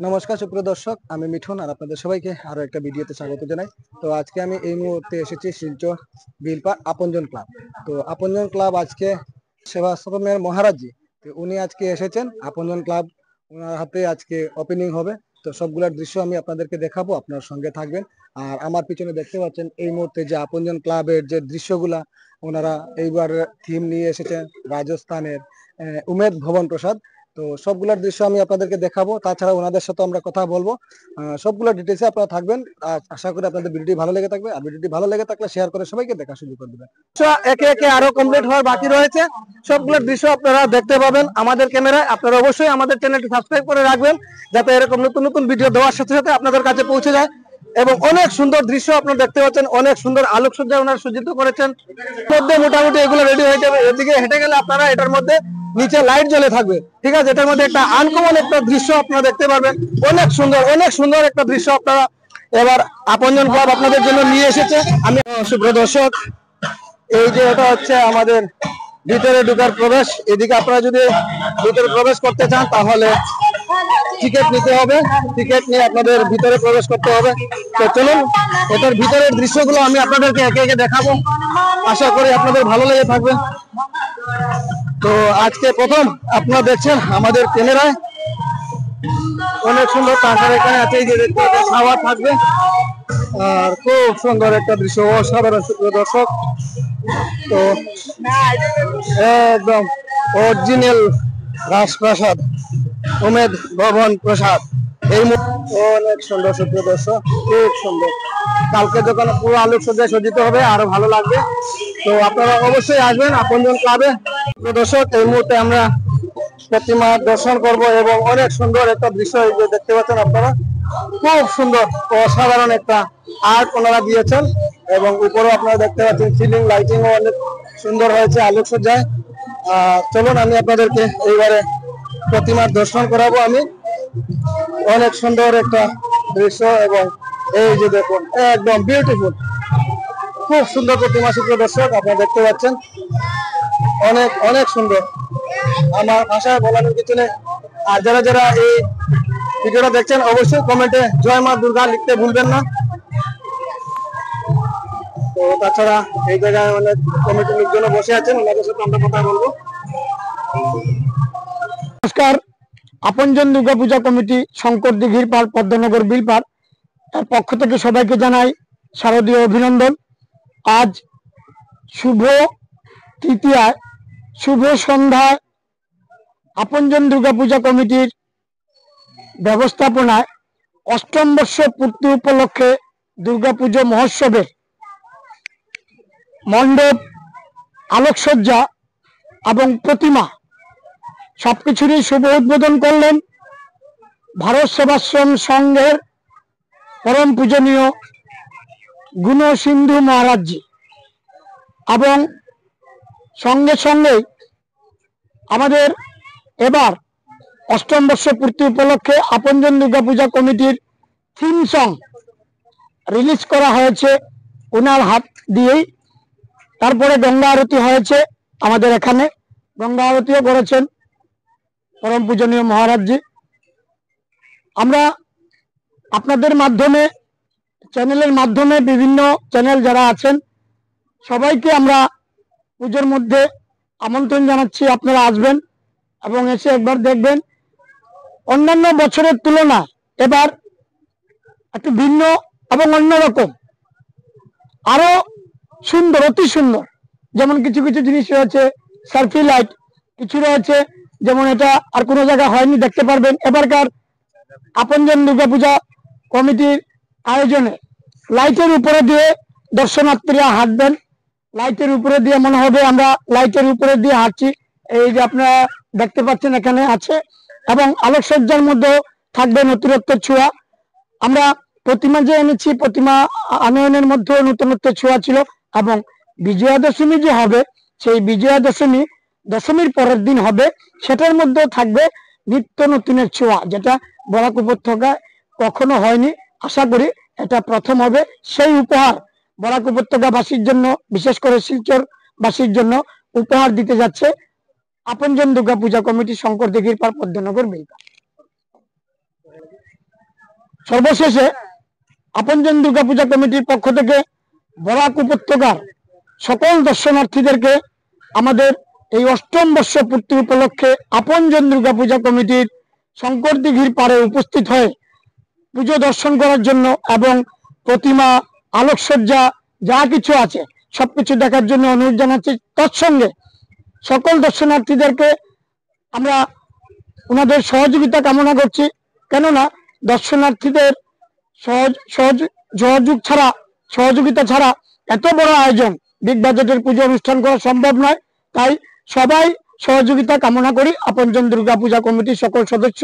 নমস্কার সুপ্রিয় দর্শক, আমি মিঠুন আর আপনাদের সবাইকে আরো একটা ভিডিওতে স্বাগত জানাই। তো আজকে আমি এই মুহূর্তে এসেছি শিলচর বিলপাড় আপনজন ক্লাব। তো আপনজন ক্লাব আজকে সেবাশ্রমের মহারাজজি, তো উনি আজকে এসেছেন আপনজন ক্লাব, ওনার হাতে আজকে ওপেনিং হবে। তো সবগুলোর দৃশ্য আমি আপনাদেরকে দেখাবো, আপনার সঙ্গে থাকবেন। আর আমার পিছনে দেখতে পাচ্ছেন এই মুহূর্তে যে আপনজন ক্লাবের যে দৃশ্যগুলা ওনারা এইবার থিম নিয়ে এসেছেন রাজস্থানের উমেদ ভবন প্রসাদ। তো সবগুলোর দৃশ্য আমি আপনাদেরকে দেখাবো, তাছাড়া ওনাদের সাথে আমরা কথা বলবো। সবগুলো ডিটেলসে আপনারা থাকবেন। আর আশা করি আপনাদের ভিডিওটি ভালো লেগে থাকবে, আর ভিডিওটি ভালো লেগে থাকলে শেয়ার করে সবাইকে দেখা শুরু করে দেবেন। একে একে আরো কমপ্লিট হওয়ার বাকি রয়েছে, সবগুলোর দৃশ্য আপনারা দেখতে পাবেন আমাদের ক্যামেরায়। আপনারা অবশ্যই আমাদের চ্যানেলটি সাবস্ক্রাইব করে রাখবেন, যাতে এরকম নতুন নতুন ভিডিও দেওয়ার সাথে সাথে আপনাদের কাছে পৌঁছে যায়। এবং অনেক সুন্দর দৃশ্য আপনারা দেখতে পাচ্ছেন, অনেক সুন্দর আলোকসজ্জা ওনারা সজ্জিত করেছেন। মধ্যে মোটামুটি এগুলো রেডি হয়ে যাবে। এদিকে হেঁটে গেলে আপনারা এটার মধ্যে নিচে লাইট জ্বলে থাকবে, ঠিক আছে। এটার মধ্যে একটা আনকমন একটা দৃশ্য আপনারা দেখতে পারবেন, অনেক সুন্দর একটা দৃশ্য আপনারা এবার আপনজন ক্লাব আপনাদের জন্য নিয়ে এসেছে। আমি সুপ্রিয় দর্শক, এই যে এটা হচ্ছে আমাদের ভিতরে ঢোকার প্রবেশ। এদিকে আপনারা যদি ভিতরে প্রবেশ করতে চান তাহলে টিকিট নিতে হবে, টিকিট নিয়ে আপনাদের ভিতরে প্রবেশ করতে হবে। তো চলুন এটার ভিতরের দৃশ্যগুলো আমি আপনাদেরকে একে একে দেখাবো, আশা করি আপনাদের ভালো লেগে থাকবে। তো আজকে প্রথম আপনারা দেখছেন আমাদের ক্যামেরায়, অনেক সুন্দর টাকার এখানে আছে, এই যে দেখতে পাচ্ছেন খাবার থাকবে। আর খুব সুন্দর একটা দৃশ্য, অসাধারণ সুপ্রিয় দর্শক। তো একদম অরিজিনাল রাজপ্রাসাদ উমেদ ভবন প্রসাদ, এই অনেক সুন্দর সুপ্রিয় দর্শক, খুব সুন্দর। কালকে যখন পুরো আলোকসজ্জায় সজ্জিত হবে আরো ভালো লাগবে। তো আপনারা অবশ্যই আসবেন আপনজন ক্লাবে। দর্শক, এই মুহূর্তে আমরা প্রতিমা দর্শন করব এবং অনেক সুন্দর একটা দৃশ্য এই যে দেখতে পাচ্ছেন আপনারা, খুব সুন্দর অসাধারণ একটা আর্ট ওনারা দিয়েছেন। এবং উপরেও আপনারা দেখতে পাচ্ছেন সিলিং লাইটিংও অনেক সুন্দর হয়েছে আলোকসজ্জায়। চলুন আমি আপনাদেরকে এইবারে প্রতিমার দর্শন করাবো। আমি অনেক সুন্দর একটা দৃশ্য, এবং এই যে দেখুন একদম বিউটিফুল, খুব সুন্দর প্রতিমা সুপ্রিয় দর্শক, আপনারা দেখতে পাচ্ছেন অনেক অনেক সুন্দর। আমার ভাষায় বলানোর কিছু নেই। আর যারা যারা এই ভিডিওটা দেখছেন অবশ্যই কমেন্টে জয় মা দুর্গা লিখতে ভুলবেন না। তো তাছাড়া এই জায়গায় অনেক কমিটির লোকজন বসে আছেন, ওনাদের সাথে আমরা কথা বলবো। নমস্কার, আপনজন দুর্গা পূজা কমিটি শঙ্কর দিঘির পাড় পদ্মনগর বিলপাড় তার পক্ষ থেকে সবাইকে জানাই শারদীয় অভিনন্দন। আজ শুভ তৃতীয়ায়, শুভ সন্ধ্যায় আপনজন দুর্গা পূজা কমিটির ব্যবস্থাপনায় অষ্টম বর্ষ পূর্তি উপলক্ষে দুর্গাপুজো মহোৎসবের মণ্ডপ, আলোকসজ্জা এবং প্রতিমা সবকিছুরই শুভ উদ্বোধন করলেন ভারত সেবাশ্রম সংঘের পরম পূজনীয় গুণসিন্ধু মহারাজজি। এবং সঙ্গে সঙ্গেই আমাদের এবার অষ্টম বর্ষ পূর্তি উপলক্ষে আপনজন দুর্গা পূজা কমিটির থিম সং রিলিজ করা হয়েছে ওনার হাত দিয়েই। তারপরে গঙ্গা আরতি হয়েছে আমাদের এখানে, গঙ্গা আরতিও করেছেন পরম পূজনীয় মহারাজজি। আমরা আপনাদের মাধ্যমে, চ্যানেলের মাধ্যমে, বিভিন্ন চ্যানেল যারা আছেন সবাইকে আমরা পুজোর মধ্যে আমন্ত্রণ জানাচ্ছি, আপনারা আসবেন এবং এসে একবার দেখবেন। অন্যান্য বছরের তুলনায় এবার একটু ভিন্ন এবং অন্যরকম, আরো সুন্দর, অতি সুন্দর। যেমন কিছু কিছু জিনিস রয়েছে সার্ফি লাইট, কিছু রয়েছে যেমন এটা আর কোনো জায়গায় হয়নি, দেখতে পারবেন। এবারকার আপনজন দুর্গা পূজা কমিটির আয়োজনে লাইটের উপরে দিয়ে দর্শনার্থীরা হাঁটবেন, লাইটের উপরে দিয়ে মনে হবে আমরা লাইটের উপরে দিয়ে হাঁটছি। এই যে আপনারা দেখতে পাচ্ছেন এখানে আছে, এবং আলোকসজ্জার মধ্যেও থাকবে নতুনত্ব ছোঁয়া। আমরা প্রতিমা যে এনেছি, প্রতিমা আনয়নের মধ্যেও নতুনত্ব ছোঁয়া ছিল। এবং বিজয়া দশমী যে হবে, সেই বিজয়া দশমী দশমীর পরের দিন হবে, সেটার মধ্যেও থাকবে নিত্য নতুনের ছোঁয়া, যেটা বরাক উপত্যকায় কখনো হয়নি। আশা করি এটা প্রথম হবে। সেই উপহার বরাক উপত্যকাবাসীর জন্য, বিশেষ করে শিলচর বাসীর জন্য উপহার দিতে যাচ্ছে আপনজন দুর্গা পূজা কমিটি শঙ্কর দিঘির পাড় পদ্মনগর বিলপাড়। সর্বশেষে আপনজন দুর্গাপূজা কমিটির পক্ষ থেকে বরাক উপত্যকার সকল দর্শনার্থীদেরকে আমাদের এই ৮ম বর্ষ পূর্তি উপলক্ষে আপনজন দুর্গাপূজা কমিটির শঙ্কর দিঘির পাড়ে উপস্থিত হয়ে পুজো দর্শন করার জন্য এবং প্রতিমা, আলোকসজ্জা যা কিছু আছে সবকিছু দেখার জন্য অনুরোধ জানাচ্ছি। তৎসঙ্গে সকল দর্শনার্থীদেরকে আমরা ওনাদের সহযোগিতা কামনা করছি, কেননা দর্শনার্থীদের সহযোগিতা ছাড়া এত বড় আয়োজন, বিগ বাজেটের পুজো অনুষ্ঠান করা সম্ভব নয়। তাই সবাই সহযোগিতা কামনা করি আপনজন দুর্গাপূজা কমিটির সকল সদস্য